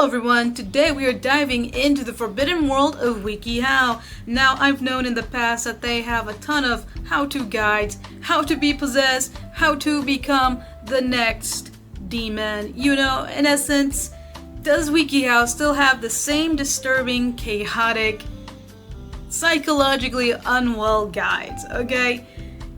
Hello everyone, today we are diving into the forbidden world of Wikihow. Now, I've known in the past that they have a ton of how-to guides, how to be possessed, how to become the next demon. You know, in essence, does Wikihow still have the same disturbing, chaotic, psychologically unwell guides, okay?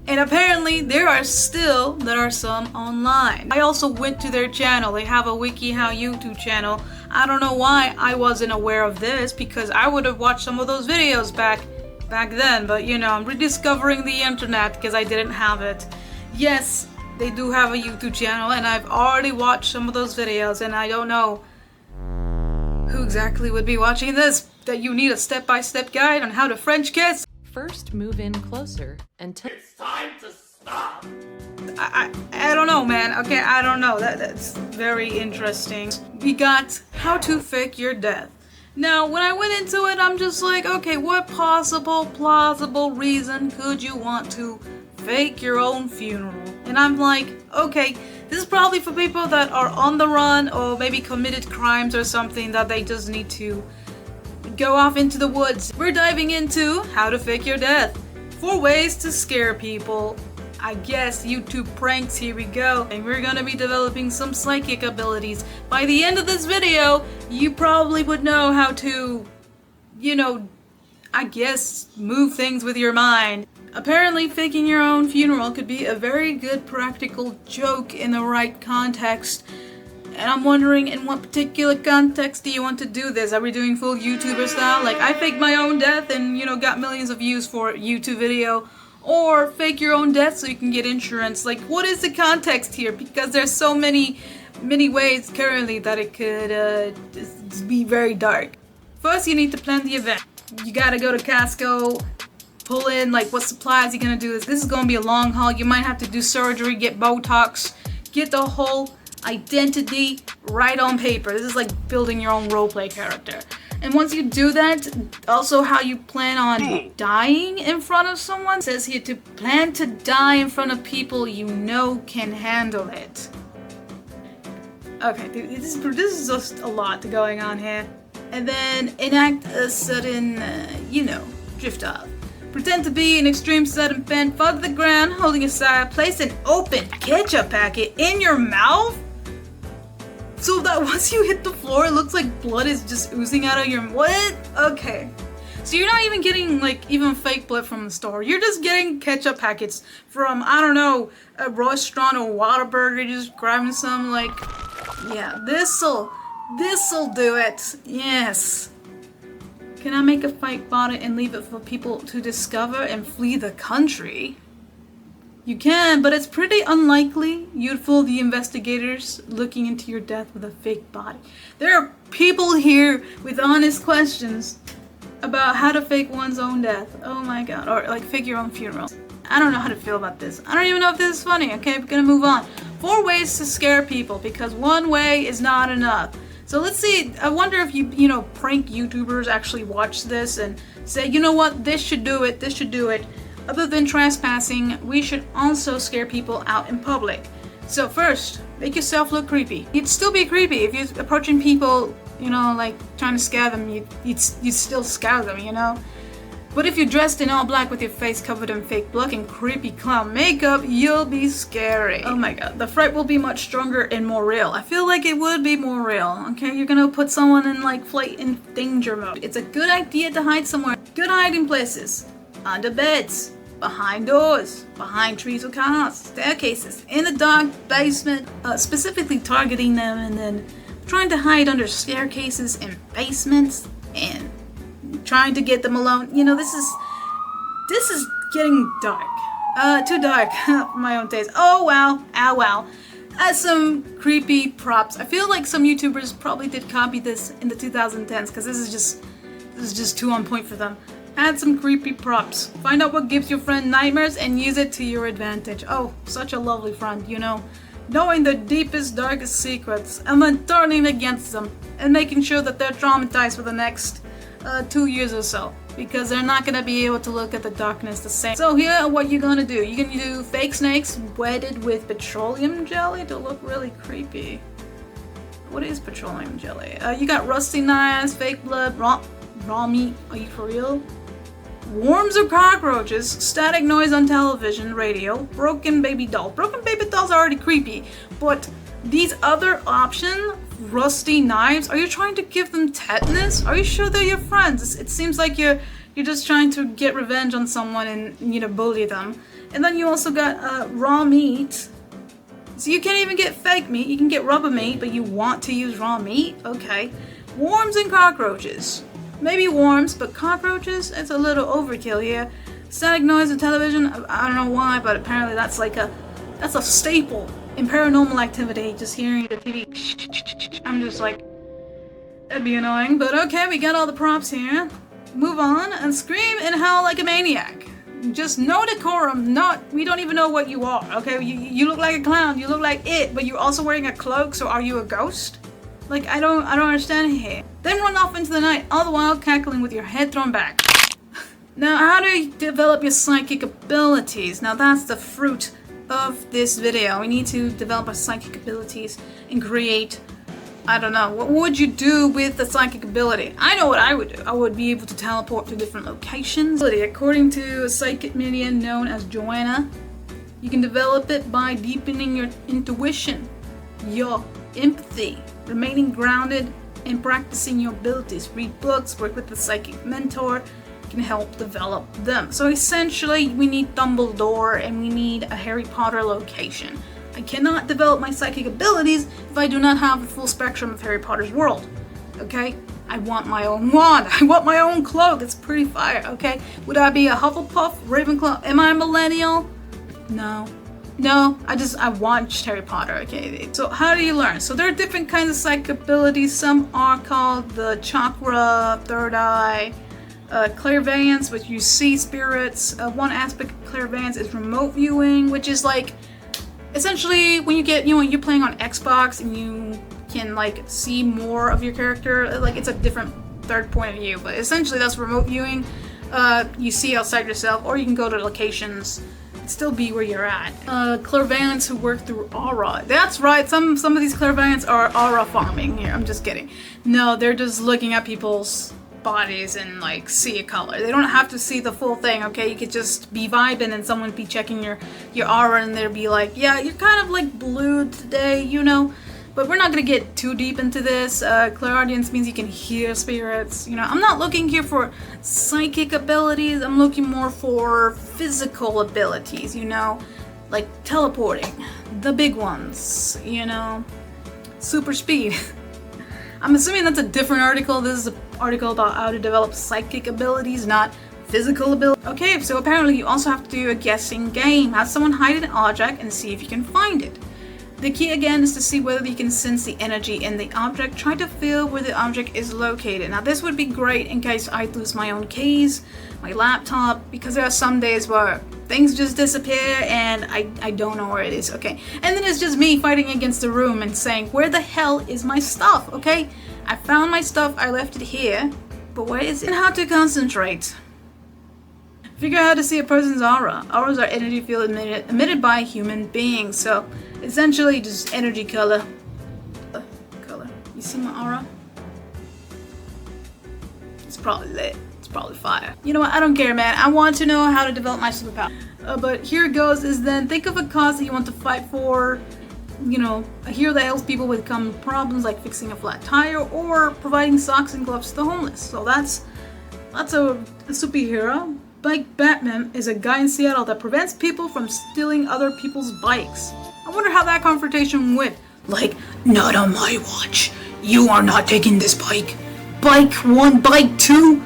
And apparently there are some online. I also went to their channel. They have a Wikihow YouTube channel. I don't know why I wasn't aware of this, because I would have watched some of those videos back then, but you know, I'm rediscovering the internet because I didn't have it. Yes, they do have a YouTube channel and I've already watched some of those videos, and I don't know who exactly would be watching this, that you need a step-by-step guide on how to French kiss. First, move in closer until It's time to stop! I don't know, man. Okay, I don't know. That's very interesting. We got how to fake your death. Now, when I went into it, I'm just like, okay, what possible, plausible reason could you want to fake your own funeral? And I'm like, okay, this is probably for people that are on the run or maybe committed crimes or something that they just need to go off into the woods. We're diving into how to fake your death. 4 ways to scare people. I guess YouTube pranks, here we go. And we're gonna be developing some psychic abilities. By the end of this video, you probably would know how to, you know, I guess, move things with your mind. Apparently, faking your own funeral could be a very good practical joke in the right context. And I'm wondering, in what particular context do you want to do this? Are we doing full YouTuber style? Like, I faked my own death and, you know, got millions of views for a YouTube video. Or fake your own death so you can get insurance. Like, what is the context here? Because there's so many ways currently that it could be very dark. First, you need to plan the event. You gotta go to Costco, pull in, like, what supplies you're gonna do. This is gonna be a long haul. You might have to do surgery, get Botox, get the whole identity right on paper. This is like building your own roleplay character. And once you do that, also how you plan on dying in front of someone. It says here to plan to die in front of people you know can handle it. Okay, this is just a lot going on here. And then enact a sudden, you know, drift off. Pretend to be an extreme sudden bend, fall to the ground, holding aside, place an open ketchup packet in your mouth? So that once you hit the floor, it looks like blood is just oozing out of your... What? Okay. So you're not even getting, like, even fake blood from the store. You're just getting ketchup packets from, I don't know, a restaurant or Whataburger. You're just grabbing some, like... Yeah, this'll do it. Yes. Can I make a fake body and leave it for people to discover and flee the country? You can, but it's pretty unlikely you'd fool the investigators looking into your death with a fake body. There are people here with honest questions about how to fake one's own death. Oh my god. Or like fake your own funeral. I don't know how to feel about this. I don't even know if this is funny. Okay, we're gonna move on. 4 ways to scare people, because one way is not enough. So let's see, I wonder if you know, prank YouTubers actually watch this and say, you know what, this should do it, this should do it. Other than trespassing, we should also scare people out in public. So first, make yourself look creepy. You'd still be creepy if you're approaching people, you know, like trying to scare them. You'd still scare them, you know. But if you're dressed in all black with your face covered in fake blood and creepy clown makeup, you'll be scary. Oh my god, the fright will be much stronger and more real. I feel like it would be more real, okay? You're gonna put someone in like flight in danger mode. It's a good idea to hide somewhere. Good hiding places. Under beds, behind doors, behind trees or cars, staircases, in the dark basement, specifically targeting them and then trying to hide under staircases and basements and trying to get them alone. You know, this is getting dark. Too dark for my own taste. Oh wow, ah wow. As some creepy props. I feel like some YouTubers probably did copy this in the 2010s because this is just too on point for them. Add some creepy props. Find out what gives your friend nightmares and use it to your advantage. Oh, such a lovely friend, you know. Knowing their deepest, darkest secrets and then turning against them and making sure that they're traumatized for the next 2 years or so. Because they're not gonna be able to look at the darkness the same. So here are what you're gonna do. You're gonna do fake snakes wetted with petroleum jelly to look really creepy. What is petroleum jelly? You got rusty knives, fake blood, raw meat. Are you for real? Worms or cockroaches, static noise on television, radio, broken baby dolls. Broken baby dolls are already creepy, but these other options, rusty knives, are you trying to give them tetanus? Are you sure they're your friends? It seems like you're just trying to get revenge on someone and, you know, bully them. And then you also got raw meat. So you can't even get fake meat. You can get rubber meat, but you want to use raw meat? Okay. Worms and cockroaches. Maybe worms, but cockroaches? It's a little overkill here. Static noise on television. I don't know why, but apparently that's a staple in Paranormal Activity. Just hearing the TV. I'm just like, that'd be annoying. But okay, we got all the props here. Move on and scream and howl like a maniac. Just no decorum. We don't even know what you are. Okay, you look like a clown. You look like it, but you're also wearing a cloak. So are you a ghost? Like I don't understand here. Then run off into the night, all the while cackling with your head thrown back. Now, how do you develop your psychic abilities? Now that's the fruit of this video. We need to develop our psychic abilities and create, I don't know, what would you do with the psychic ability? I know what I would do. I would be able to teleport to different locations. According to a psychic medium known as Joanna, you can develop it by deepening your intuition, your empathy, remaining grounded, and practicing your abilities. Read books, work with a psychic mentor, can help develop them. So essentially, we need Dumbledore and we need a Harry Potter location. I cannot develop my psychic abilities if I do not have the full spectrum of Harry Potter's world. Okay? I want my own wand. I want my own cloak. It's pretty fire. Okay? Would I be a Hufflepuff, Ravenclaw? Am I a millennial? No. No, I watched Harry Potter, okay? So how do you learn? So there are different kinds of psychic abilities. Some are called the chakra, third eye, clairvoyance, which you see spirits. One aspect of clairvoyance is remote viewing, which is like, essentially when you get, when you're playing on Xbox and you can like see more of your character, like it's a different third point of view, but essentially that's remote viewing. You see outside yourself, or you can go to locations, still be where you're at. Clairvoyants who work through aura. That's right, some of these clairvoyants are aura farming here. I'm just kidding. No, they're just looking at people's bodies and like see a color. They don't have to see the full thing, okay? You could just be vibing and someone be checking your aura and they'd be like, yeah, you're kind of like blue today, you know? But we're not gonna get too deep into this. Clairaudience means you can hear spirits. You know, I'm not looking here for psychic abilities. I'm looking more for physical abilities, you know? Like teleporting. The big ones, you know? Super speed. I'm assuming that's a different article. This is an article about how to develop psychic abilities, not physical ability. Okay, so apparently you also have to do a guessing game. Have someone hide an object and see if you can find it. The key again is to see whether you can sense the energy in the object. Try to feel where the object is located. Now this would be great in case I lose my own keys, my laptop, because there are some days where things just disappear and I don't know where it is, okay? And then it's just me fighting against the room and saying, where the hell is my stuff, okay? I found my stuff, I left it here, but where is it? And how to concentrate. Figure out how to see a person's aura. Auras are energy field emitted by human beings, so essentially just energy color. You see my aura? It's probably lit. It's probably fire. You know what? I don't care, man. I want to know how to develop my superpower. But here it goes is then think of a cause that you want to fight for. You know, a hero that helps people with common problems like fixing a flat tire or providing socks and gloves to the homeless. So that's a superhero. Like Batman is a guy in Seattle that prevents people from stealing other people's bikes. I wonder how that confrontation went. Like, not on my watch. You are not taking this bike. Bike 1, bike 2?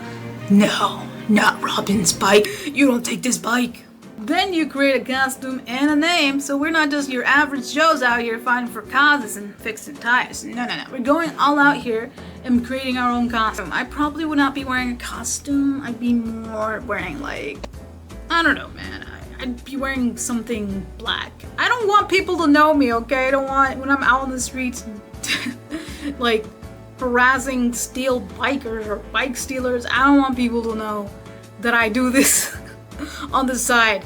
No, not Robin's bike. You don't take this bike. Then you create a costume and a name, so we're not just your average Joes out here fighting for causes and fixing tires. No. We're going all out here and creating our own costume. I probably would not be wearing a costume. I'd be more wearing like, I don't know, man. I'd be wearing something black. I don't want people to know me, okay? I don't want, when I'm out on the streets, like, harassing steel bikers or bike stealers, I don't want people to know that I do this on the side.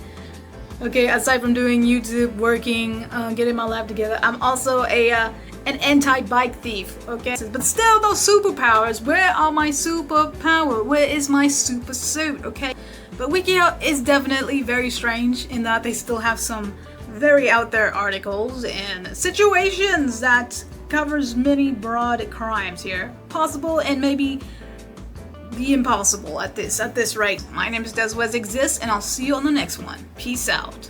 Okay, aside from doing YouTube, working, getting my life together, I'm also a an anti-bike thief, okay? But still, no superpowers. Where are my superpower? Where is my super suit, okay? But Wikihow is definitely very strange in that they still have some very out there articles and situations that covers many broad crimes here. Possible and maybe the impossible at this rate. My name is Deswes Exists, and I'll see you on the next one. Peace out.